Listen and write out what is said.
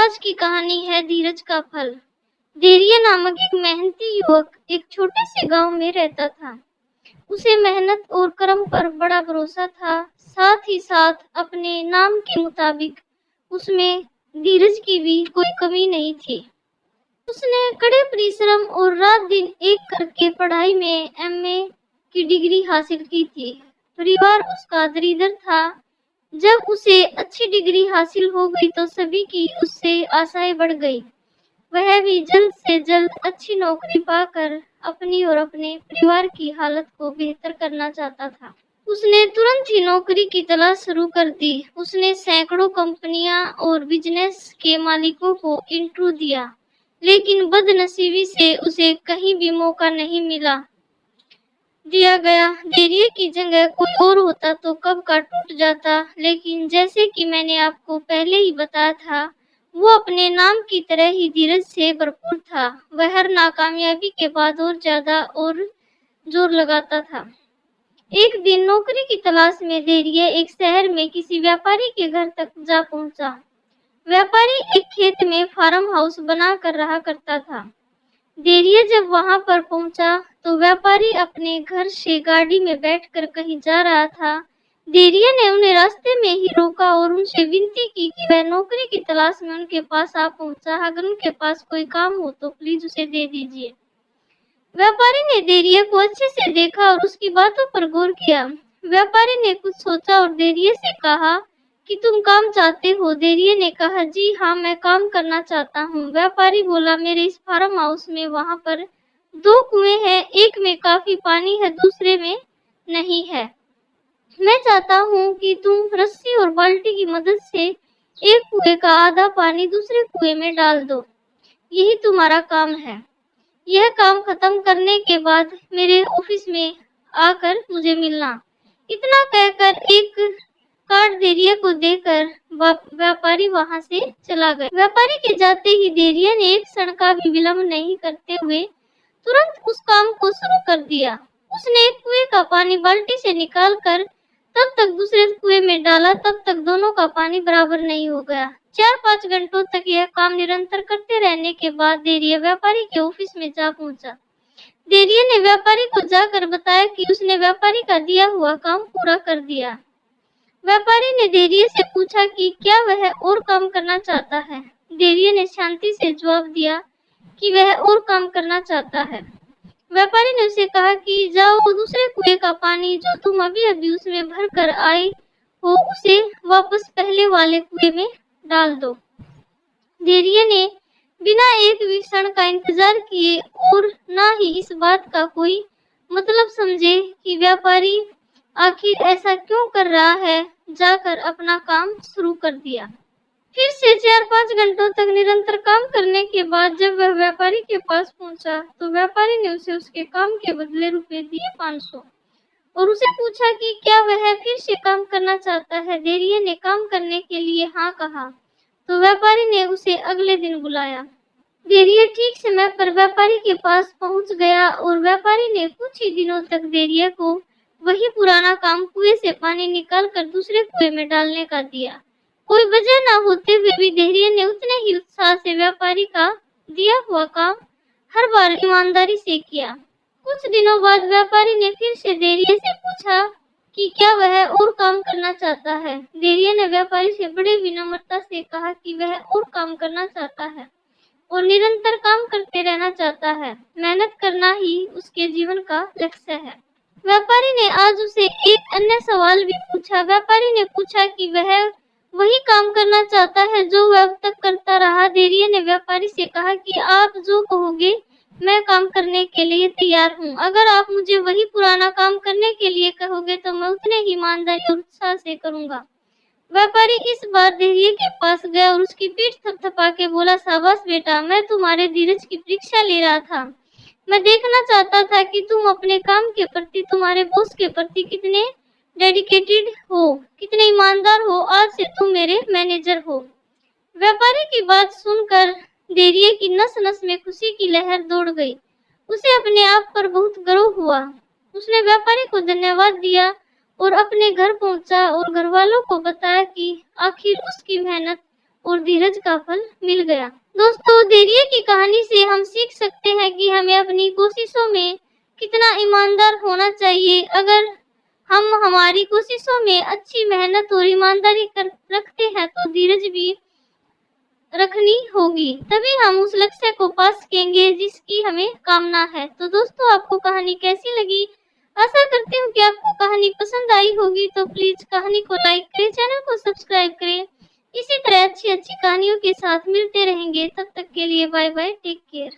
आज की कहानी है धीरज का फल। देरिया नामक एक मेहनती युवक एक छोटे से गांव में रहता था। उसे मेहनत और कर्म पर बड़ा भरोसा था। साथ ही साथ अपने नाम के मुताबिक उसमें धीरज की भी कोई कमी नहीं थी। उसने कड़े परिश्रम और रात दिन एक करके पढ़ाई में एमए की डिग्री हासिल की थी। परिवार उसका दरिद्र था। जब उसे अच्छी डिग्री हासिल हो गई तो सभी की उससे आशाएं बढ़ गई। वह भी जल्द से जल्द अच्छी नौकरी पाकर अपनी और अपने परिवार की हालत को बेहतर करना चाहता था। उसने तुरंत ही नौकरी की तलाश शुरू कर दी। उसने सैकड़ों कंपनियां और बिजनेस के मालिकों को इंटरव्यू दिया, लेकिन बदनसीबी से उसे कहीं भी मौका नहीं दिया गया। देरिया की जगह कोई और होता तो कब का टूट जाता, लेकिन जैसे कि मैंने आपको पहले ही बताया था, वो अपने नाम की तरह ही धीरज से भरपूर था। वह हर नाकामयाबी के बाद और ज्यादा और जोर लगाता था। एक दिन नौकरी की तलाश में देरिया एक शहर में किसी व्यापारी के घर तक जा पहुंचा। व्यापारी एक खेत में फार्म हाउस बना कर रहा करता था। देरिया जब वहां पर पहुंचा तो व्यापारी अपने घर से गाड़ी में बैठकर कहीं जा रहा था। देरिया ने उन्हें रास्ते में ही रोका और उनसे विनती की कि वह नौकरी की तलाश में उनके पास आ पहुंचा। अगर उनके पास कोई काम हो तो प्लीज उसे दे दीजिए। व्यापारी ने देरिया को अच्छे से देखा और उसकी बातों पर गौर किया। व्यापारी ने कुछ सोचा और देरिया से कहा कि तुम काम चाहते हो? देरिया ने कहा, जी हाँ, मैं काम करना चाहता हूँ। व्यापारी बोला, मेरे इस फार्म हाउस में वहाँ पर 2 कुएं हैं, एक में काफी पानी है, दूसरे में नहीं है। मैं चाहता हूँ कि तुम रस्सी और बाल्टी की मदद से एक कुएं का आधा पानी दूसरे कुएं में डाल दो। यही तुम्हारा काम है। यह काम खत्म करने के बाद मेरे ऑफिस में आकर मुझे मिलना। इतना कहकर एक कार्ड देरिया को देकर व्यापारी वहां से चला गया। व्यापारी के जाते ही देरिया ने एक क्षण का भी विलंब नहीं करते हुए तुरंत उस काम को शुरू कर दिया। उसने एक कुएं का पानी बाल्टी से निकालकर तब तक दूसरे कुएं में डाला, तब तक दोनों का पानी बराबर नहीं हो गया। 4-5 घंटों तक यह काम निरंतर करते रहने के बाद देरिया व्यापारी के ऑफिस में जा पहुंचा। देरिया ने व्यापारी को जाकर बताया कि उसने व्यापारी का दिया हुआ काम पूरा कर दिया। व्यापारी ने देरिया से पूछा कि क्या वह और काम करना चाहता है। देरिया ने शांति से जवाब दिया कि वह और काम करना चाहता है। व्यापारी ने उसे कहा कि जाओ, दूसरे कुएं का पानी जो तुम अभी अभी उसमें भर कर आए हो उसे वापस पहले वाले कुएं में डाल दो। देरिया ने बिना एक भी क्षण का इंतजार किए और ना ही इस बात का कोई मतलब समझे कि व्यापारी आखिर ऐसा क्यों कर रहा है, जाकर अपना काम शुरू कर दिया। फिर से 4-5 घंटों तक निरंतर काम करने के बाद जब वह व्यापारी के पास पहुंचा तो व्यापारी ने उसे उसके काम के बदले रुपए दिए 500 और उसे पूछा कि क्या वह फिर से काम करना चाहता है। देरिया ने काम करने के लिए हाँ कहा तो व्यापारी ने उसे अगले दिन बुलाया। देरिया ठीक समय पर व्यापारी के पास पहुंच गया और व्यापारी ने कुछ ही दिनों तक देरिया को वही पुराना काम कुएं से पानी निकालकर दूसरे कुएं में डालने का दिया। कोई वजह न होते हुए भी देरिया ने उतने ही उत्साह से व्यापारी का दिया हुआ काम हर बार ईमानदारी से किया। कुछ दिनों बाद व्यापारी ने फिर से देरिया से पूछा कि क्या वह और काम करना चाहता है। देरिया ने व्यापारी से बड़े विनम्रता से कहा कि वह और काम करना चाहता है और निरंतर काम करते रहना चाहता है। मेहनत करना ही उसके जीवन का लक्ष्य है। व्यापारी ने आज उसे एक अन्य सवाल भी पूछा। व्यापारी ने पूछा कि वह वही काम करना चाहता है जो वह अब तक करता रहा। देरिया ने व्यापारी से कहा कि आप जो कहोगे मैं काम करने के लिए तैयार हूँ। अगर आप मुझे वही पुराना काम करने के लिए कहोगे तो मैं उतने ही ईमानदारी और उत्साह से करूँगा। व्यापारी इस बार देरिया के पास गया और उसकी पीठ थपथपा के बोला, शाबाश बेटा, मैं तुम्हारे धीरज की परीक्षा ले रहा था। मैं देखना चाहता था कि तुम अपने काम के प्रति, तुम्हारे बॉस के प्रति कितने डेडिकेटेड हो, कितने ईमानदार हो। आज से तुम मेरे मैनेजर हो। व्यापारी की बात सुनकर देरिया की नस नस में खुशी की लहर दौड़ गई। उसे अपने आप पर बहुत गर्व हुआ। उसने व्यापारी को धन्यवाद दिया और अपने घर पहुंचा और घर वालों को बताया कि आखिर उसकी मेहनत और धीरज का फल मिल गया। दोस्तों, धैर्य की कहानी से हम सीख सकते हैं कि हमें अपनी कोशिशों में कितना ईमानदार होना चाहिए। अगर हम हमारी कोशिशों में अच्छी मेहनत और ईमानदारी रखते हैं तो धीरज भी रखनी होगी, तभी हम उस लक्ष्य को पा सकेंगे जिसकी हमें कामना है। तो दोस्तों, आपको कहानी कैसी लगी? आशा करती हूँ कि आपको कहानी पसंद आई होगी। तो प्लीज कहानी को लाइक करें, चैनल को सब्सक्राइब करें। इसी तरह अच्छी अच्छी कहानियों के साथ मिलते रहेंगे। तब तक के लिए बाय बाय, टेक केयर।